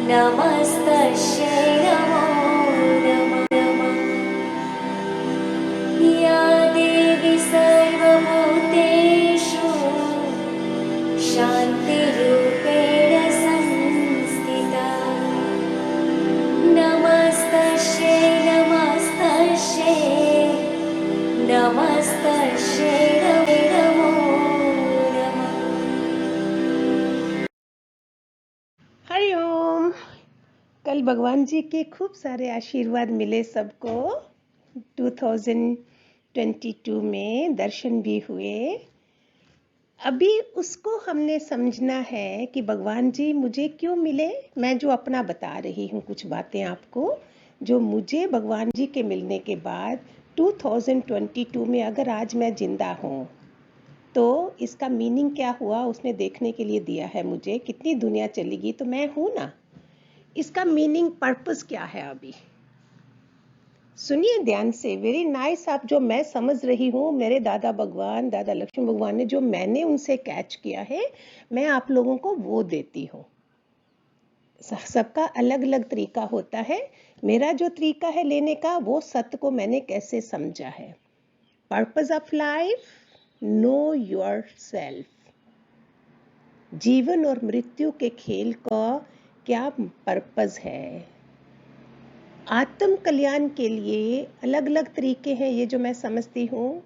नमस्तस्यै नमो नमः। या देवी सर्वभूतेषु शान्तिरूपेण संस्थिता। नमस्तस्यै नमस्तस्यै नमस्तस्यै नमो नमः। हरिओम। कल भगवान जी के खूब सारे आशीर्वाद मिले सबको। 2022 में दर्शन भी हुए। अभी उसको हमने समझना है कि भगवान जी मुझे क्यों मिले। मैं जो अपना बता रही हूँ कुछ बातें आपको, जो मुझे भगवान जी के मिलने के बाद 2022 में अगर आज मैं जिंदा हूँ तो इसका मीनिंग क्या हुआ, उसने देखने के लिए दिया है मुझे। कितनी दुनिया चलेगी तो मैं हूँ ना। इसका मीनिंग पर्पस क्या है अभी सुनिए ध्यान से। Very nice. आप जो मैं समझ रही हूँ, मेरे दादा भगवान, दादा लक्ष्मी भगवान ने जो मैंने उनसे कैच किया है, मैं आप लोगों को वो देती हूँ। सबका अलग अलग तरीका होता है। मेरा जो तरीका है लेने का, वो सत्य को मैंने कैसे समझा है। Purpose of life, know your self. जीवन और मृत्यु के खेल का क्या पर्पस है। आत्म कल्याण के लिए अलग अलग तरीके हैं, ये जो मैं समझती हूँ।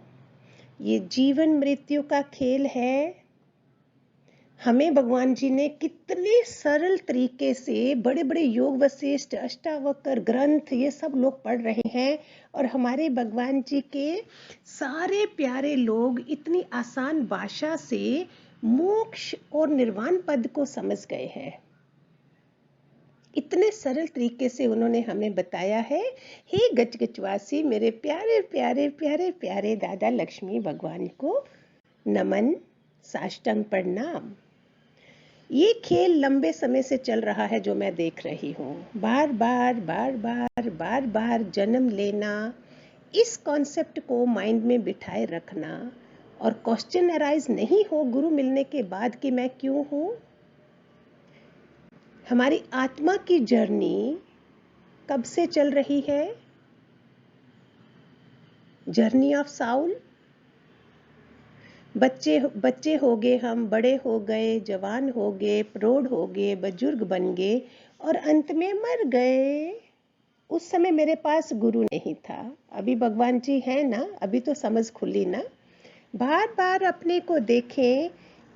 ये जीवन मृत्यु का खेल है। हमें भगवान जी ने कितने सरल तरीके से, बड़े बड़े योग वशिष्ठ, अष्टावक्र ग्रंथ, ये सब लोग पढ़ रहे हैं, और हमारे भगवान जी के सारे प्यारे लोग इतनी आसान भाषा से मोक्ष और निर्वाण पद को समझ गए हैं। इतने सरल तरीके से उन्होंने हमें बताया है। हे गजगजवासी, मेरे प्यारे प्यारे प्यारे प्यारे दादा लक्ष्मी भगवान को नमन, साष्टांग प्रणाम। ये खेल लंबे समय से चल रहा है जो मैं देख रही हूँ। बार बार बार बार बार बार जन्म लेना, इस कॉन्सेप्ट को माइंड में बिठाए रखना, और क्वेश्चन अराइज नहीं हो गुरु मिलने के बाद कि मैं क्यों हूँ। हमारी आत्मा की जर्नी कब से चल रही है? Journey of Saul. बच्चे हो गए, हम बड़े हो गए, जवान हो गए, प्रौढ़ हो गए, बुजुर्ग बन गए, और अंत में मर गए। उस समय मेरे पास गुरु नहीं था। अभी भगवान जी हैं ना, अभी तो समझ खुली ना। बार बार अपने को देखें।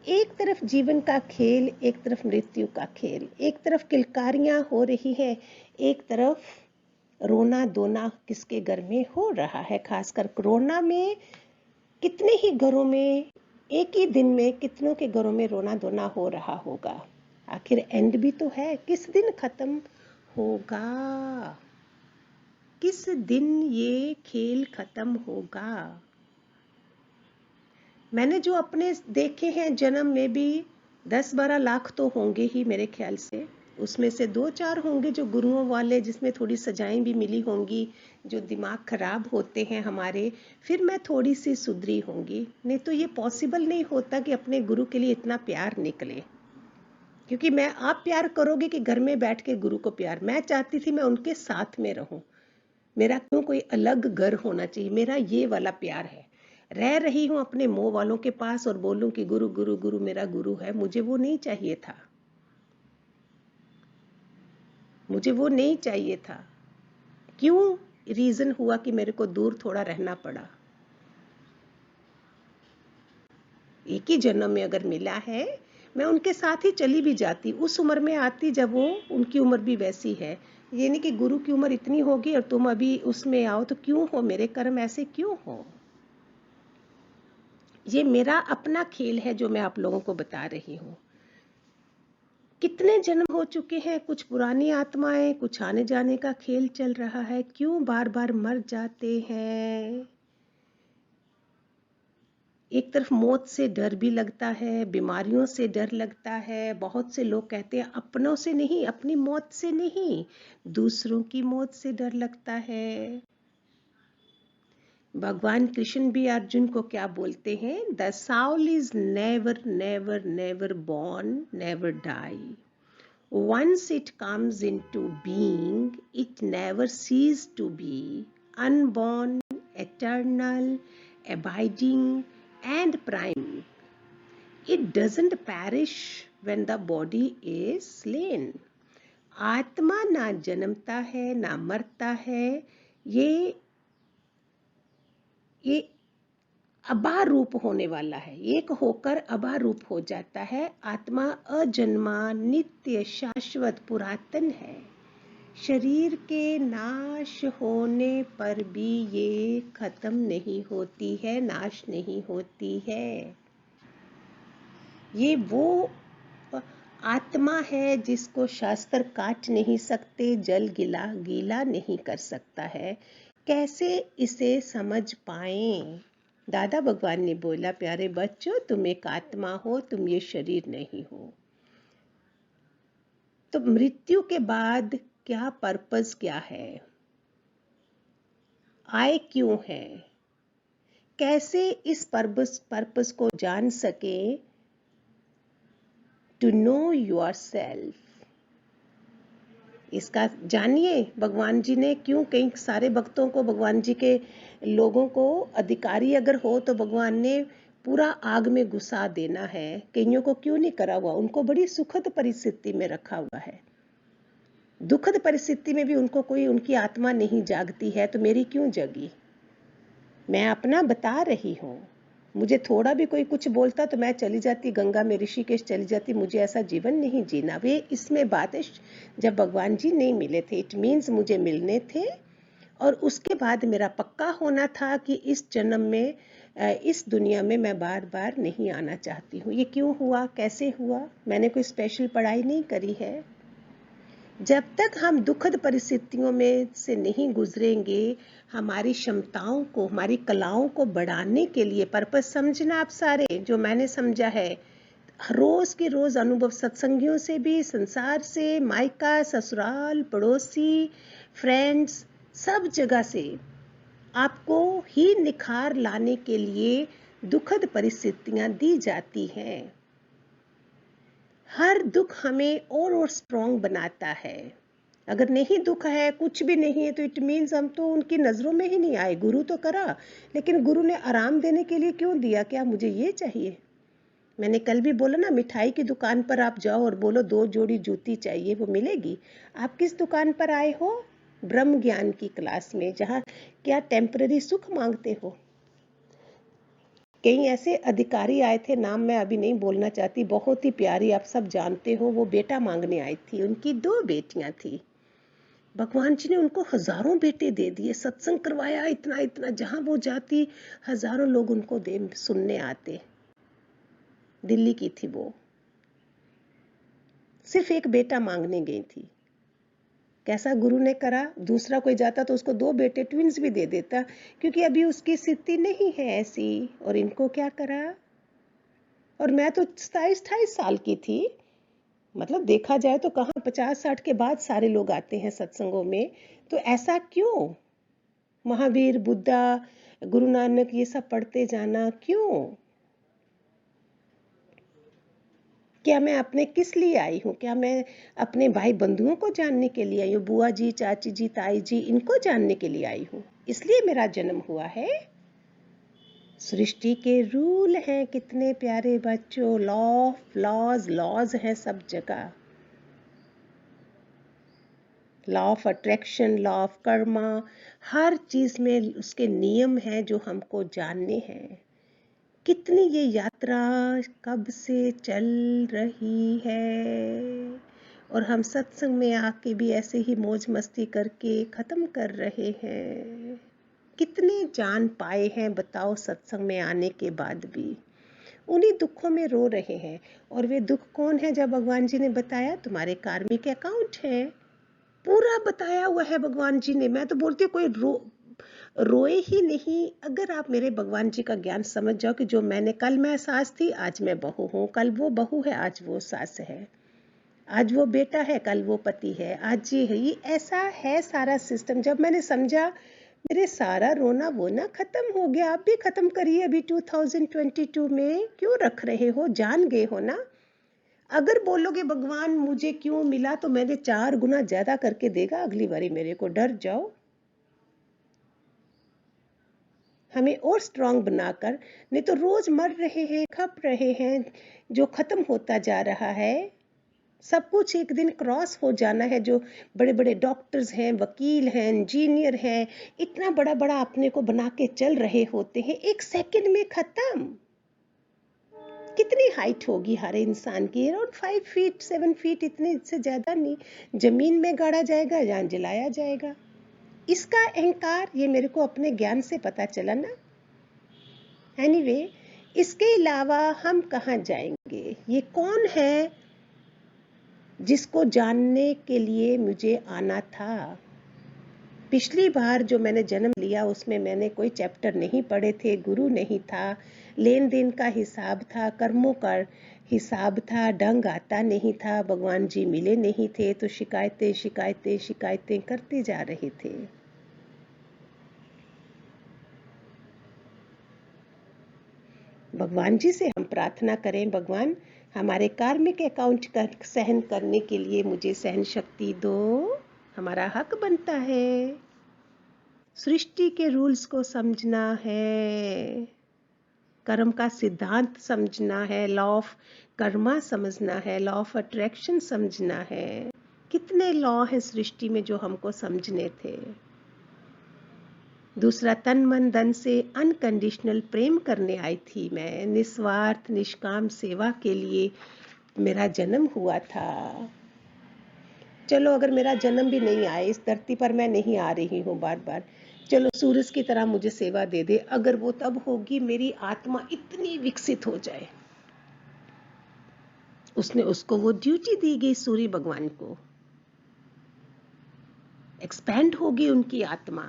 एक तरफ जीवन का खेल, एक तरफ मृत्यु का खेल। एक तरफ किलकारियां हो रही है, एक तरफ रोना धोना किसके घर में हो रहा है। खासकर कोरोना में कितने ही घरों में एक ही दिन में कितनों के घरों में रोना धोना हो रहा होगा। आखिर एंड भी तो है, किस दिन खत्म होगा, किस दिन ये खेल खत्म होगा। मैंने जो अपने देखे हैं जन्म में भी 10-12 लाख तो होंगे ही मेरे ख्याल से। उसमें से 2-4 होंगे जो गुरुओं वाले, जिसमें थोड़ी सजाएं भी मिली होंगी, जो दिमाग खराब होते हैं हमारे। फिर मैं थोड़ी सी सुधरी होंगी, नहीं तो ये पॉसिबल नहीं होता कि अपने गुरु के लिए इतना प्यार निकले। क्योंकि मैं, आप प्यार करोगे कि घर में बैठ के गुरु को प्यार। मैं चाहती थी मैं उनके साथ में रहूं। मेरा क्यों कोई अलग घर होना चाहिए। मेरा ये वाला प्यार है। रह रही हूं अपने मोह वालों के पास और बोलूं कि गुरु गुरु गुरु मेरा गुरु है, मुझे वो नहीं चाहिए था। मुझे वो नहीं चाहिए था। क्यों रीजन हुआ कि मेरे को दूर थोड़ा रहना पड़ा। एक ही जन्म में अगर मिला है, मैं उनके साथ ही चली भी जाती। उस उम्र में आती जब वो, उनकी उम्र भी वैसी है। ये नहीं कि गुरु की उम्र इतनी होगी और तुम अभी उसमें आओ, तो क्यों हो, मेरे कर्म ऐसे क्यों हो। ये मेरा अपना खेल है जो मैं आप लोगों को बता रही हूँ। कितने जन्म हो चुके हैं, कुछ पुरानी आत्माएं, कुछ आने जाने का खेल चल रहा है। क्यों बार बार मर जाते हैं। एक तरफ मौत से डर भी लगता है, बीमारियों से डर लगता है। बहुत से लोग कहते हैं अपनों से नहीं, अपनी मौत से नहीं, दूसरों की मौत से डर लगता है। भगवान कृष्ण भी अर्जुन को क्या बोलते हैं? The soul is never never never born, never die. Once it comes into being, it never ceases to be, unborn, eternal, abiding, and prime. It doesn't perish when the body is slain. आत्मा ना जन्मता है ना मरता है, ये अबारूप होने वाला है, एक होकर अबारूप हो जाता है। आत्मा अजन्मा, नित्य, शाश्वत, पुरातन है। शरीर के नाश होने पर भी ये खत्म नहीं होती है, नाश नहीं होती है। ये वो आत्मा है जिसको शास्त्र काट नहीं सकते, जल गीला नहीं कर सकता है। कैसे इसे समझ पाएं? दादा भगवान ने बोला, प्यारे बच्चों, तुम एक आत्मा हो, तुम ये शरीर नहीं हो। तो मृत्यु के बाद क्या पर्पस क्या है? आए क्यों है? कैसे इस पर्पस को जान सके? टू नो योरसेल्फ, इसका जानिए। भगवान जी ने क्यों कई सारे भक्तों को, भगवान जी के लोगों को, अधिकारी अगर हो तो भगवान ने पूरा आग में घुसा देना है, कईयों को क्यों नहीं करा हुआ? उनको बड़ी सुखद परिस्थिति में रखा हुआ है। दुखद परिस्थिति में भी उनको कोई, उनकी आत्मा नहीं जागती है, तो मेरी क्यों जगी? मैं अपना बता रही हूँ। मुझे थोड़ा भी कोई कुछ बोलता तो मैं चली जाती गंगा में, ऋषिकेश चली जाती। मुझे ऐसा जीवन नहीं जीना। वे इसमें बात है, जब भगवान जी नहीं मिले थे, इट मीन्स मुझे मिलने थे, और उसके बाद मेरा पक्का होना था कि इस जन्म में, इस दुनिया में मैं बार बार नहीं आना चाहती हूँ। ये क्यों हुआ, कैसे हुआ? मैंने कोई स्पेशल पढ़ाई नहीं करी है। जब तक हम दुखद परिस्थितियों में से नहीं गुजरेंगे, हमारी क्षमताओं को, हमारी कलाओं को बढ़ाने के लिए पर्पस समझना आप सारे, जो मैंने समझा है, रोज के रोज अनुभव, सत्संगियों से भी, संसार से, मायका, ससुराल, पड़ोसी, फ्रेंड्स, सब जगह से आपको ही निखार लाने के लिए दुखद परिस्थितियां दी जाती हैं। हर दुख हमें और स्ट्रॉन्ग बनाता है। अगर नहीं दुख है, कुछ भी नहीं है, तो इट मीन्स हम तो उनकी नजरों में ही नहीं आए। गुरु तो करा, लेकिन गुरु ने आराम देने के लिए क्यों दिया? क्या मुझे ये चाहिए? मैंने कल भी बोला ना, मिठाई की दुकान पर आप जाओ और बोलो 2 जोड़ी जूती चाहिए, वो मिलेगी? आप किस दुकान पर आए हो? ब्रह्म ज्ञान की क्लास में, जहाँ क्या टेम्पररी सुख मांगते हो? कई ऐसे अधिकारी आए थे, नाम मैं अभी नहीं बोलना चाहती, बहुत ही प्यारी, आप सब जानते हो। वो बेटा मांगने आई थी, उनकी 2 बेटियां थी। भगवान जी ने उनको हजारों बेटे दे दिए, सत्संग करवाया, इतना इतना, जहां वो जाती हजारों लोग उनको दे सुनने आते। दिल्ली की थी वो, सिर्फ एक बेटा मांगने गई थी। कैसा गुरु ने करा? दूसरा कोई जाता तो उसको 2 बेटे ट्विंस भी दे देता, क्योंकि अभी उसकी स्थिति नहीं है ऐसी। और इनको क्या करा? और मैं तो 27-28 साल की थी। मतलब देखा जाए तो कहाँ 50-60 के बाद सारे लोग आते हैं सत्संगों में। तो ऐसा क्यों? महावीर, बुद्धा, गुरु नानक, ये सब पढ़ते जाना क्यों? क्या मैं अपने किस लिए आई हूँ? क्या मैं अपने भाई बंधुओं को जानने के लिए आई हूँ? बुआ जी, चाची जी, ताई जी, इनको जानने के लिए आई हूँ? इसलिए मेरा जन्म हुआ है। सृष्टि के रूल हैं कितने प्यारे बच्चों, लॉज हैं सब जगह। Law of attraction, law of karma, हर चीज में उसके नियम हैं जो हमको जानने हैं। कितनी ये यात्रा कब से चल रही है, और हम सत्संग में आके भी ऐसे ही मौज मस्ती करके खत्म कर रहे हैं। कितने जान पाए हैं बताओ सत्संग में आने के बाद भी? उन्हीं दुखों में रो रहे हैं। और वे दुख कौन है? जब भगवान जी ने बताया, तुम्हारे कार्मिक अकाउंट है, पूरा बताया हुआ है भगवान जी ने। मैं तो बोलती हूँ कोई रोए ही नहीं। अगर आप मेरे भगवान जी का ज्ञान समझ जाओ कि जो मैंने, कल मैं सास थी, आज मैं बहू हूँ, कल वो बहू है, आज वो सास है, आज वो बेटा है, कल वो पति है, आज ये है, ये ऐसा है सारा सिस्टम। जब मैंने समझा, मेरे सारा रोना वोना खत्म हो गया। आप भी खत्म करिए अभी 2022 में। क्यों रख रहे हो? जान गए हो ना। अगर बोलोगे भगवान मुझे क्यों मिला, तो मैंने 4 गुना ज्यादा करके देगा अगली बारी मेरे को, डर जाओ। हमें और स्ट्रांग बनाकर, नहीं तो रोज मर रहे हैं, खप रहे हैं, जो खत्म होता जा रहा है। सब कुछ एक दिन क्रॉस हो जाना है। जो बड़े बड़े डॉक्टर्स हैं, वकील हैं, इंजीनियर हैं, इतना बड़ा बड़ा अपने को बना के चल रहे होते हैं, 1 सेकंड में खत्म। कितनी हाइट होगी हर इंसान की? अराउंड 5 फीट 7 फीट, इतने से ज्यादा नहीं। जमीन में गाड़ा जाएगा या जलाया जाएगा। इसका अहंकार, ये मेरे को अपने ज्ञान से पता चला ना। एनीवे, इसके अलावा हम कहाँ जाएंगे? ये कौन है जिसको जानने के लिए मुझे आना था? पिछली बार जो मैंने जन्म लिया उसमें मैंने कोई चैप्टर नहीं पढ़े थे, गुरु नहीं था, लेन देन का हिसाब था, कर्मों का हिसाब था, ढंग आता नहीं था, भगवान जी मिले नहीं थे, तो शिकायतें शिकायतें शिकायतें करते जा रहे थे। भगवान जी से हम प्रार्थना करें, भगवान हमारे कार्मिक अकाउंट का सहन करने के लिए मुझे सहन शक्ति दो, हमारा हक बनता है। सृष्टि के रूल्स को समझना है, कर्म का सिद्धांत समझना है, लॉ ऑफ कर्मा समझना है, लॉ ऑफ अट्रैक्शन समझना है। कितने लॉ है सृष्टि में जो हमको समझने थे। दूसरा, तन मन धन से अनकंडीशनल प्रेम करने आई थी मैं, निस्वार्थ निष्काम सेवा के लिए मेरा जन्म हुआ था। चलो अगर मेरा जन्म भी नहीं आए, इस धरती पर मैं नहीं आ रही हूँ बार बार, चलो सूरज की तरह मुझे सेवा दे दे, अगर वो तब होगी मेरी आत्मा इतनी विकसित हो जाए। उसको वो ड्यूटी दी गई, सूर्य भगवान को एक्सपैंड होगी उनकी आत्मा।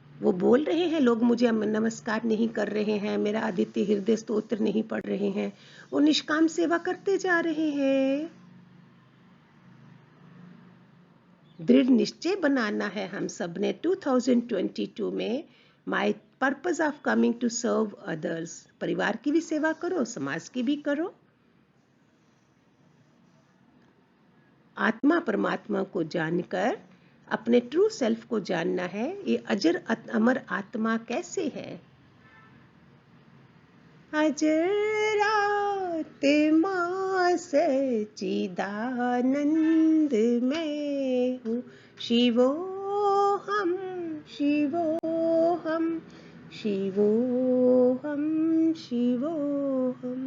वो बोल रहे हैं लोग मुझे नमस्कार नहीं कर रहे हैं, मेरा आदित्य हृदय स्तोत्र नहीं पढ़ रहे हैं, वो निष्काम सेवा करते जा रहे हैं। दृढ़ निश्चय बनाना है हम सब ने 2022 में, my purpose of coming to serve others. परिवार की भी सेवा करो, समाज की भी करो। आत्मा परमात्मा को जानकर अपने ट्रू सेल्फ को जानना है। ये अजर अमर आत्मा कैसे है? अजर आत्मा सच्चिदानंद में हूँ, शिवोहम शिवोहम शिवोहम शिवोहम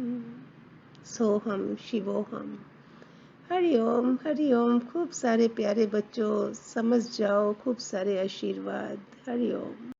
सोहम शिवोहम। हरिओम हरिओम। खूब सारे प्यारे बच्चों समझ जाओ, खूब सारे आशीर्वाद। हरिओम।